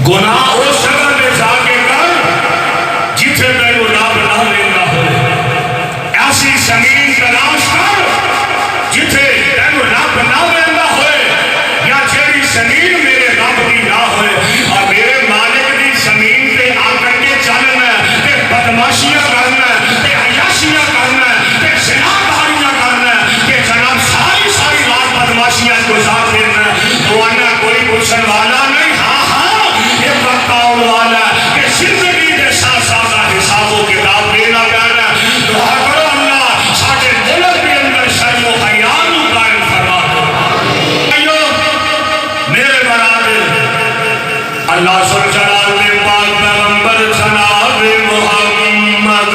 گناہ اس جگہ میں جا کے کر جتھے تینو رب نہ لینا ہوئے، ایسی زمین تلاش کر جتھے تینو رب نہ لینا ہوئے، یا جیڑی زمین میرے رب دی نہ ہوئے، اور میرے مالک دی زمین پہ آ کر کے چلنا تے بدماشیاں کرنا تے عیاشیاں کرنا تے زناکاریاں کرنا تے جناب ساری ساری رات بدماشیاں گزار دینا، تو آنا کوئی پوچھن والا نہیں، ہاں ہاں یہ وقت آن والا کہ زندگی کے ساتھ ساتھ حساب و کتاب دینا پیانا۔ دعا کرو اللہ ساڑھے ملک کے اندر شرم و حیاء نو قائم فرما دو۔ میرے برادر اللہ سب جلال دے پاک پیغمبر جناب محمد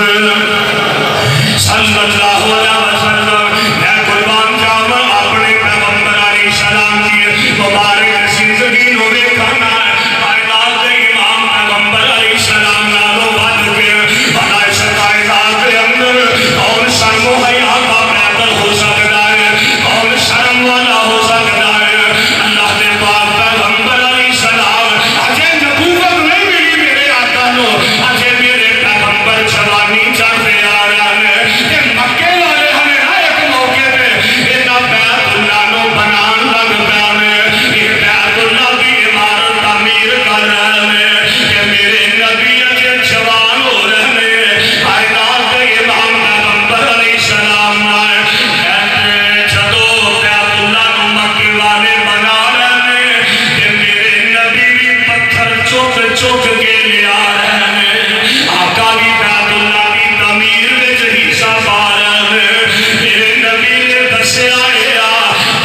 صلی اللہ علیہ وسلم، میں قربان جاواں اپنے پیغمبر علیہ السلام کی مبارک زندگی نو ویکھنا ہے، کائنات دے امام پیغمبر علیہ السلام نالوں ود کے بھلا اس کائنات دے اندر کون شرم و حیا کا پیدل ہو سکتا ہے، کون شرم والا ہو سکتا ہے؟ اللہ دے پاک پیغمبر علیہ السلام اجے نبوت نہیں ملی میرے آقا نو، اجے میرے پیغمبر جوانی چڑھتے آ رہے ہیں کہ مکے والے ہمیں ایک موقع پہ اینا بیت اللہ نو بنان لگ پیانے، یہ بیت اللہ کی عمارت تعمیر کر رہے ہیں کہ میرے نبی اجے جوان ہو رہے ہیں۔ کائنات کے امام پیغمبر علیہ السلام آئے کہتے جدو بیت اللہ نو مکے والے بنا رہے ہیں کہ میرے نبی بھی پتھر چوک چوک کے لے آ رہے ہیں، آقا بھی بیت اللہ کی تعمیر میں حصہ پا رہے ہیں۔ میرے نبی نے دسیا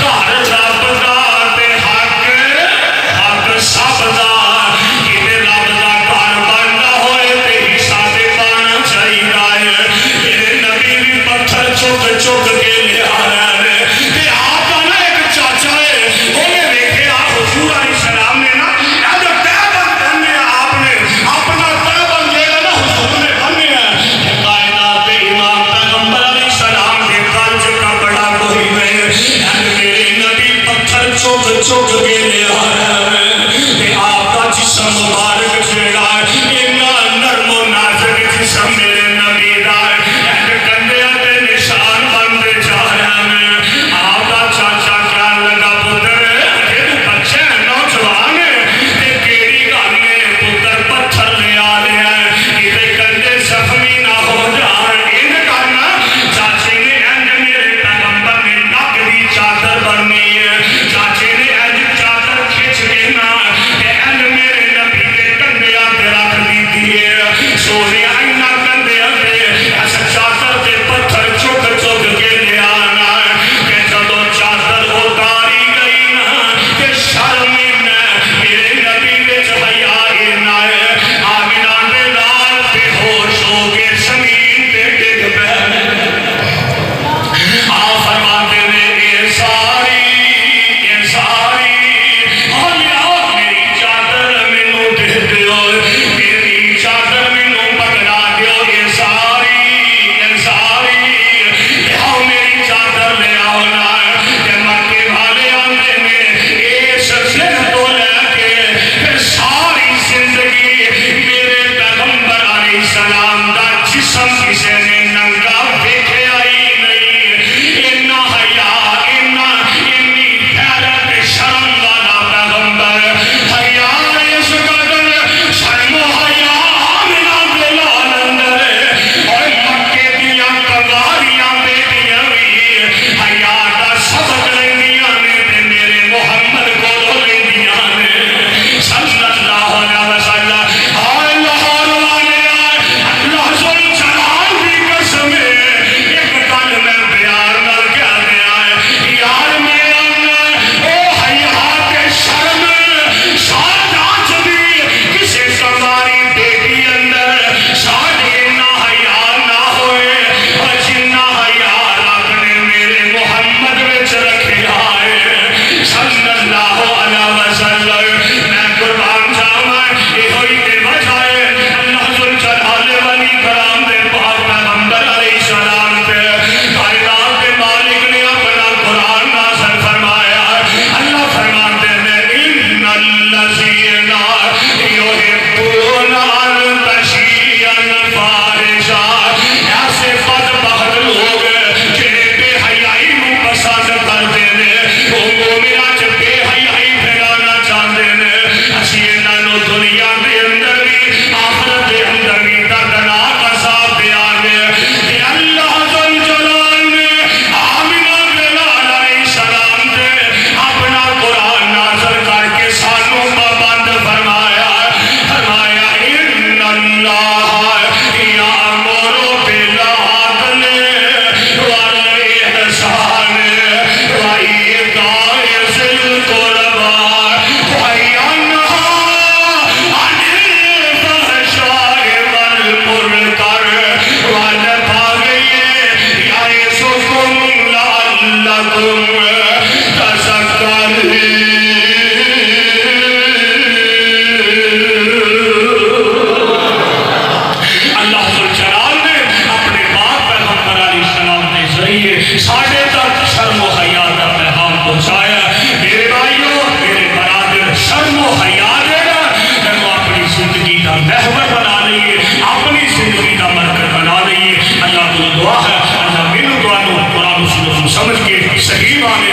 گھر رب دا تے حق سب دا، کتے رب دا گھر بننا ہوئے تے حصہ تے پانا چاہیے۔ میرے نبی بھی پتھر چوک چوک کے لے آ رہے ہیں تے آقا نا ایک چاچا ہے انہیں دیکھے حضور علیہ السلام نے نا جب تیبند بننے آپ نے اپنا تیبند لے نا حضور نے بننے ہیں کہ کائنات کے امام پیغمبر علیہ السلام کے کلچ کا بڑا کوئی نہیں، میرے نبی پتھر چوک چوک کے لے آ رہے ہیں کہ آپ کا جسم مبارک جیڑا ہے اینا نرم و نازک جسم میرے نبی دا ہے، کندے اتے نشان بندے جا رہے ہیں۔ آپ کا چاچا کیا لگا پتر ہے تو بچے ہیں نوجوان ہیں تے کیڑی گل نے پتر پتھر لے آ رہے ہیں کہ کندے زخمی نہ ہو جان، ان کرنا چاچے نے انج میرے پیغمبر نے نک دی چادر بننی ہے، چاچے نے انج چادر کھچ کے نا کہ انج میرے نبی کے کندے آتے رکھ دی دیئے، سونے اینا کندے آتے ایسا چادر تے پتھر چوک چوک کے لے آنا کہ جدو چادر اتاری گئی نا کہ شرم میرے نبی نے چبھیا اینا ہے، آمینہ دے لال پہ ہوش ہو کے زمین پہ ڈگ پہ آپ فرماتے ہیں اے ساری میری چادر میں نو دے دیو، میری چادر میں نو پکڑ ذوالجلال نے اپنے پاک پیغمبر علیہ السلام کے ذریعے ساڑھے تک شرم و حیا کا پیغام پہنچایا. میرے بھائیوں، میرے برادر، شرم و حیا دینا تینوں اپنی زندگی کا محور بنا لئیے، اپنی زندگی کا مرکز بنا لئیے. اللہ کو دعا ہے اللہ میرے دعا قرآن و سنت سمجھ کے صحیح معنی